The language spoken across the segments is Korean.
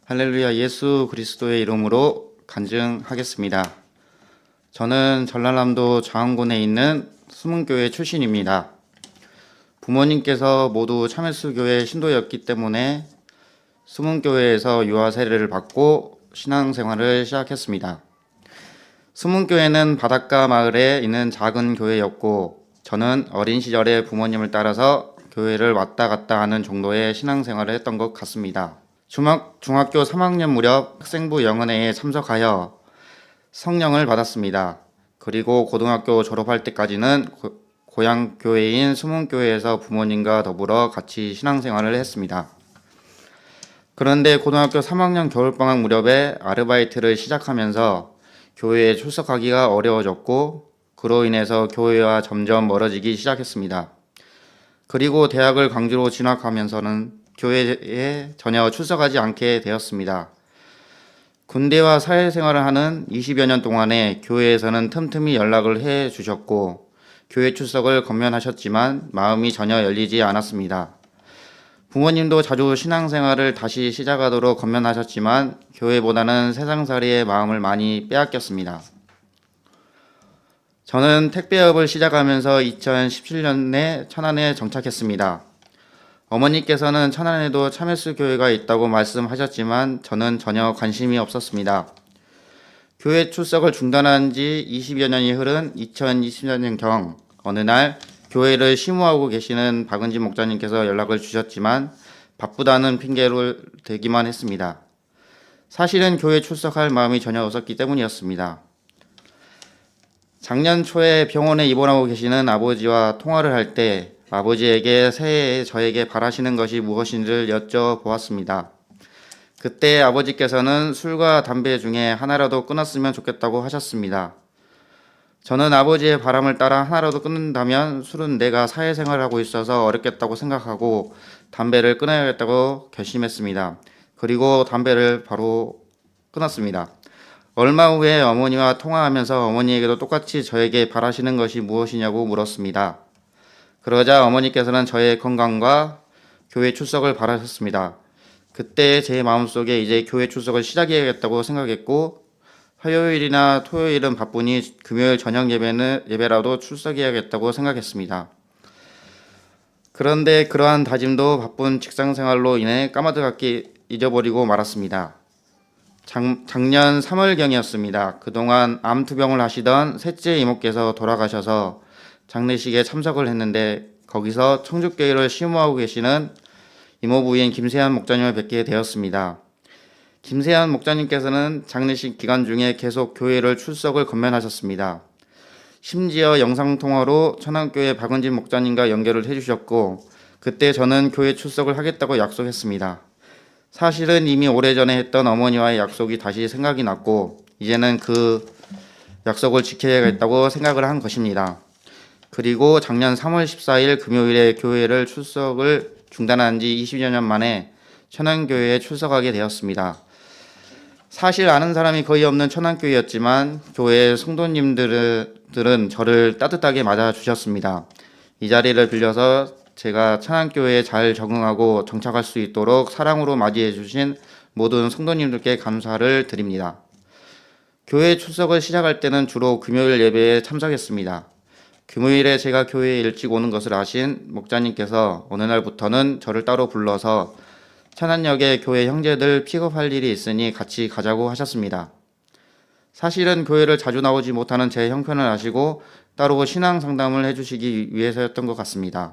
할렐루야. 예수 그리스도의 이름으로 간증하겠습니다. 저는 전라남도 장안군에 있는 수문교회 출신입니다. 부모님께서 모두 참회수교회 신도였기 때문에 수문교회에서 유아 세례를 받고 신앙생활을 시작했습니다. 수문교회는 바닷가 마을에 있는 작은 교회였고, 저는 어린 시절에 부모님을 따라서 교회를 왔다 갔다 하는 정도의 신앙생활을 했던 것 같습니다. 중학교 3학년 무렵 학생부 영은회에 참석하여 성령을 받았습니다. 그리고 고등학교 졸업할 때까지는 고향 교회인 수문교회에서 부모님과 더불어 같이 신앙생활을 했습니다. 그런데 고등학교 3학년 겨울방학 무렵에 아르바이트를 시작하면서 교회에 출석하기가 어려워졌고, 그로 인해서 교회와 점점 멀어지기 시작했습니다. 그리고 대학을 강주로 진학하면서는 교회에 전혀 출석하지 않게 되었습니다. 군대와 사회생활을 하는 20여 년 동안에 교회에서는 틈틈이 연락을 해 주셨고, 교회 출석을 권면하셨지만 마음이 전혀 열리지 않았습니다. 부모님도 자주 신앙생활을 다시 시작하도록 권면하셨지만 교회보다는 세상살이의 마음을 많이 빼앗겼습니다. 저는 택배업을 시작하면서 2017년에 천안에 정착했습니다. 어머니께서는 천안에도 참회수 교회가 있다고 말씀하셨지만 저는 전혀 관심이 없었습니다. 교회 출석을 중단한 지 20여 년이 흐른 2020년경 어느 날 교회를 심호하고 계시는 박은진 목사님께서 연락을 주셨지만 바쁘다는 핑계를 대기만 했습니다. 사실은 교회 출석할 마음이 전혀 없었기 때문이었습니다. 작년 초에 병원에 입원하고 계시는 아버지와 통화를 할 때 아버지에게 새해에 저에게 바라시는 것이 무엇인지를 여쭤보았습니다. 그때 아버지께서는 술과 담배 중에 하나라도 끊었으면 좋겠다고 하셨습니다. 저는 아버지의 바람을 따라 하나라도 끊는다면 술은 내가 사회생활을 하고 있어서 어렵겠다고 생각하고 담배를 끊어야겠다고 결심했습니다. 그리고 담배를 바로 끊었습니다. 얼마 후에 어머니와 통화하면서 어머니에게도 똑같이 저에게 바라시는 것이 무엇이냐고 물었습니다. 그러자 어머니께서는 저의 건강과 교회 출석을 바라셨습니다. 그때 제 마음속에 이제 교회 출석을 시작해야겠다고 생각했고, 화요일이나 토요일은 바쁘니 금요일 저녁 예배라도 출석해야겠다고 생각했습니다. 그런데 그러한 다짐도 바쁜 직장생활로 인해 까마득하게 잊어버리고 말았습니다. 작년 3월경이었습니다. 그동안 암투병을 하시던 셋째 이모께서 돌아가셔서 장례식에 참석을 했는데, 거기서 청주교회를 심호하고 계시는 이모 부인 김세한 목사님을 뵙게 되었습니다. 김세한 목사님께서는 장례식 기간 중에 계속 교회를 출석을 권면하셨습니다. 심지어 영상통화로 천안교회 박은진 목사님과 연결을 해주셨고, 그때 저는 교회 출석을 하겠다고 약속했습니다. 사실은 이미 오래전에 했던 어머니와의 약속이 다시 생각이 났고, 이제는 그 약속을 지켜야겠다고 생각을 한 것입니다. 그리고 작년 3월 14일 금요일에 교회를 출석을 중단한 지 20여 년 만에 천안교회에 출석하게 되었습니다. 사실 아는 사람이 거의 없는 천안교회였지만 교회 성도님들은 저를 따뜻하게 맞아주셨습니다. 이 자리를 빌려서 제가 천안교회에 잘 적응하고 정착할 수 있도록 사랑으로 맞이해 주신 모든 성도님들께 감사를 드립니다. 교회 출석을 시작할 때는 주로 금요일 예배에 참석했습니다. 금요일에 제가 교회에 일찍 오는 것을 아신 목자님께서 어느 날부터는 저를 따로 불러서 천안역에 교회 형제들 픽업할 일이 있으니 같이 가자고 하셨습니다. 사실은 교회를 자주 나오지 못하는 제 형편을 아시고 따로 신앙 상담을 해주시기 위해서였던 것 같습니다.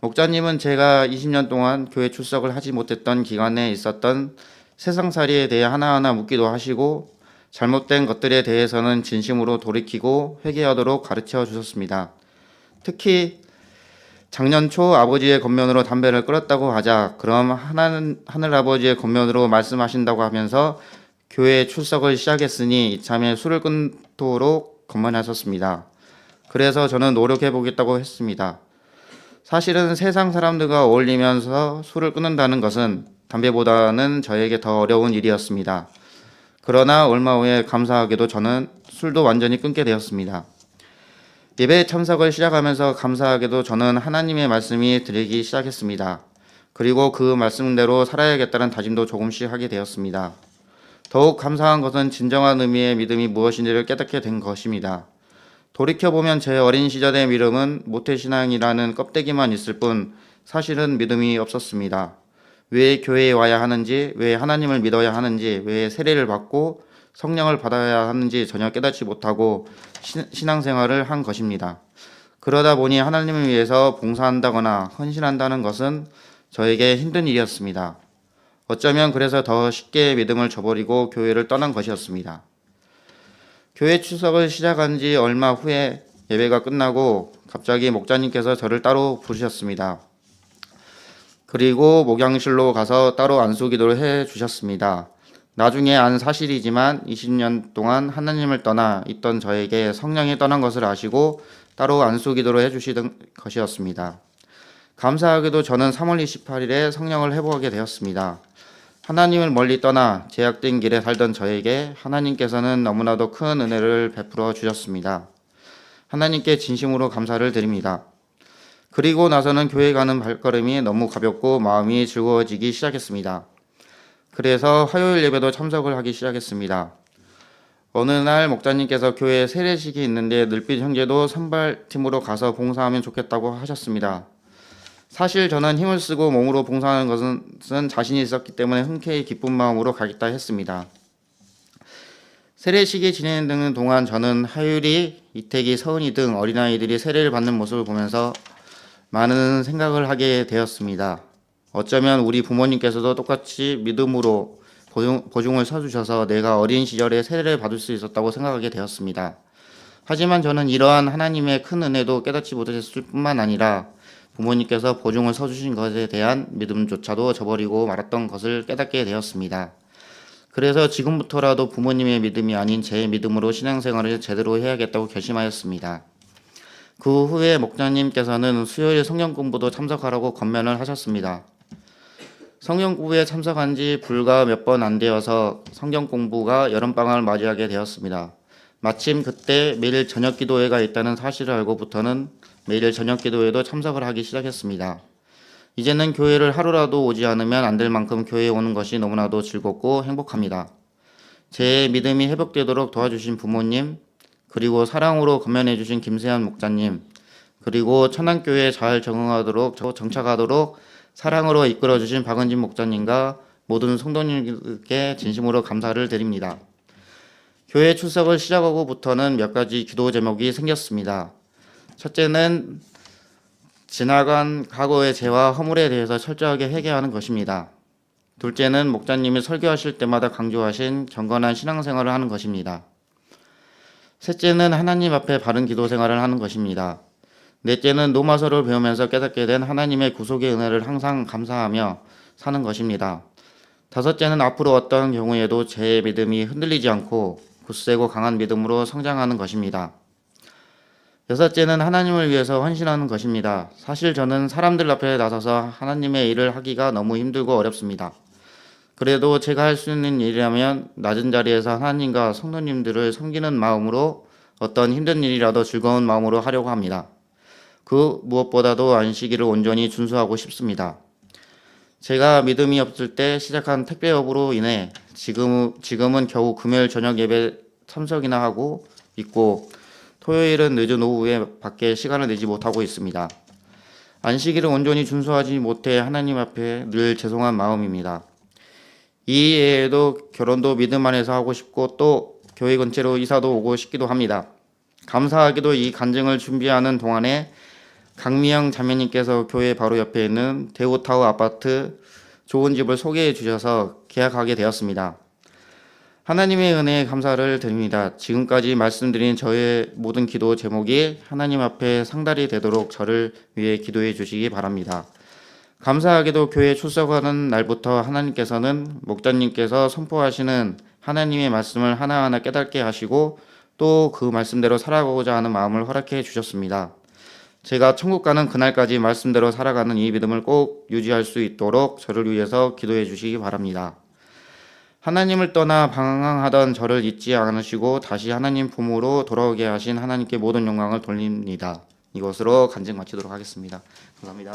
목자님은 제가 20년 동안 교회 출석을 하지 못했던 기간에 있었던 세상살이에 대해 하나하나 묻기도 하시고, 잘못된 것들에 대해서는 진심으로 돌이키고 회개하도록 가르쳐 주셨습니다. 특히 작년 초 아버지의 권면으로 담배를 끊었다고 하자, 그럼 하늘아버지의 권면으로 말씀하신다고 하면서 교회 출석을 시작했으니 이참에 술을 끊도록 권면하셨습니다. 그래서 저는 노력해 보겠다고 했습니다. 사실은 세상 사람들과 어울리면서 술을 끊는다는 것은 담배보다는 저에게 더 어려운 일이었습니다. 그러나 얼마 후에 감사하게도 저는 술도 완전히 끊게 되었습니다. 예배 참석을 시작하면서 감사하게도 저는 하나님의 말씀이 들리기 시작했습니다. 그리고 그 말씀대로 살아야겠다는 다짐도 조금씩 하게 되었습니다. 더욱 감사한 것은 진정한 의미의 믿음이 무엇인지를 깨닫게 된 것입니다. 돌이켜보면 제 어린 시절의 믿음은 모태신앙이라는 껍데기만 있을 뿐 사실은 믿음이 없었습니다. 왜 교회에 와야 하는지, 왜 하나님을 믿어야 하는지, 왜 세례를 받고 성령을 받아야 하는지 전혀 깨닫지 못하고 신앙생활을 한 것입니다. 그러다 보니 하나님을 위해서 봉사한다거나 헌신한다는 것은 저에게 힘든 일이었습니다. 어쩌면 그래서 더 쉽게 믿음을 저버리고 교회를 떠난 것이었습니다. 교회 출석을 시작한 지 얼마 후에 예배가 끝나고 갑자기 목자님께서 저를 따로 부르셨습니다. 그리고 목양실로 가서 따로 안수기도를 해 주셨습니다. 나중에 안 사실이지만 20년 동안 하나님을 떠나 있던 저에게 성령이 떠난 것을 아시고 따로 안수기도를 해 주시던 것이었습니다. 감사하게도 저는 3월 28일에 성령을 회복하게 되었습니다. 하나님을 멀리 떠나 제약된 길에 살던 저에게 하나님께서는 너무나도 큰 은혜를 베풀어 주셨습니다. 하나님께 진심으로 감사를 드립니다. 그리고 나서는 교회 가는 발걸음이 너무 가볍고 마음이 즐거워지기 시작했습니다. 그래서 화요일 예배도 참석을 하기 시작했습니다. 어느 날 목자님께서 교회에 세례식이 있는데 늘빛 형제도 선발팀으로 가서 봉사하면 좋겠다고 하셨습니다. 사실 저는 힘을 쓰고 몸으로 봉사하는 것은 자신이 있었기 때문에 흔쾌히 기쁜 마음으로 가겠다 했습니다. 세례식이 진행되는 동안 저는 하율이, 이태기, 서은이 등 어린아이들이 세례를 받는 모습을 보면서 많은 생각을 하게 되었습니다. 어쩌면 우리 부모님께서도 똑같이 믿음으로 보증을 서주셔서 내가 어린 시절에 세례를 받을 수 있었다고 생각하게 되었습니다. 하지만 저는 이러한 하나님의 큰 은혜도 깨닫지 못했을 뿐만 아니라 부모님께서 보증을 서주신 것에 대한 믿음조차도 저버리고 말았던 것을 깨닫게 되었습니다. 그래서 지금부터라도 부모님의 믿음이 아닌 제 믿음으로 신앙생활을 제대로 해야겠다고 결심하였습니다. 그 후에 목자님께서는 수요일 성경 공부도 참석하라고 권면을 하셨습니다. 성경 공부에 참석한 지 불과 몇 번 안 되어서 성경 공부가 여름방학을 맞이하게 되었습니다. 마침 그때 매일 저녁 기도회가 있다는 사실을 알고부터는 매일 저녁 기도회도 참석을 하기 시작했습니다. 이제는 교회를 하루라도 오지 않으면 안 될 만큼 교회에 오는 것이 너무나도 즐겁고 행복합니다. 제 믿음이 회복되도록 도와주신 부모님, 그리고 사랑으로 권면해 주신 김세현 목자님, 그리고 천안교회에 잘 적응하도록 정착하도록 사랑으로 이끌어 주신 박은진 목자님과 모든 성도님께 진심으로 감사를 드립니다. 교회 출석을 시작하고부터는 몇 가지 기도 제목이 생겼습니다. 첫째는 지나간 과거의 죄와 허물에 대해서 철저하게 회개하는 것입니다. 둘째는 목자님이 설교하실 때마다 강조하신 경건한 신앙생활을 하는 것입니다. 셋째는 하나님 앞에 바른 기도 생활을 하는 것입니다. 넷째는 로마서를 배우면서 깨닫게 된 하나님의 구속의 은혜를 항상 감사하며 사는 것입니다. 다섯째는 앞으로 어떤 경우에도 제 믿음이 흔들리지 않고 굳세고 강한 믿음으로 성장하는 것입니다. 여섯째는 하나님을 위해서 헌신하는 것입니다. 사실 저는 사람들 앞에 나서서 하나님의 일을 하기가 너무 힘들고 어렵습니다. 그래도 제가 할 수 있는 일이라면 낮은 자리에서 하나님과 성도님들을 섬기는 마음으로 어떤 힘든 일이라도 즐거운 마음으로 하려고 합니다. 그 무엇보다도 안식일을 온전히 준수하고 싶습니다. 제가 믿음이 없을 때 시작한 택배업으로 인해 지금은 겨우 금요일 저녁 예배 참석이나 하고 있고 토요일은 늦은 오후에 밖에 시간을 내지 못하고 있습니다. 안식일을 온전히 준수하지 못해 하나님 앞에 늘 죄송한 마음입니다. 이 외에도 결혼도 믿음 안에서 하고 싶고 또 교회 근처로 이사도 오고 싶기도 합니다. 감사하게도 이 간증을 준비하는 동안에 강미영 자매님께서 교회 바로 옆에 있는 대우타워 아파트 좋은 집을 소개해 주셔서 계약하게 되었습니다. 하나님의 은혜에 감사를 드립니다. 지금까지 말씀드린 저의 모든 기도 제목이 하나님 앞에 상달이 되도록 저를 위해 기도해 주시기 바랍니다. 감사하게도 교회에 출석하는 날부터 하나님께서는 목자님께서 선포하시는 하나님의 말씀을 하나하나 깨닫게 하시고 또 그 말씀대로 살아가고자 하는 마음을 허락해 주셨습니다. 제가 천국 가는 그날까지 말씀대로 살아가는 이 믿음을 꼭 유지할 수 있도록 저를 위해서 기도해 주시기 바랍니다. 하나님을 떠나 방황하던 저를 잊지 않으시고 다시 하나님 품으로 돌아오게 하신 하나님께 모든 영광을 돌립니다. 이것으로 간증 마치도록 하겠습니다. 감사합니다.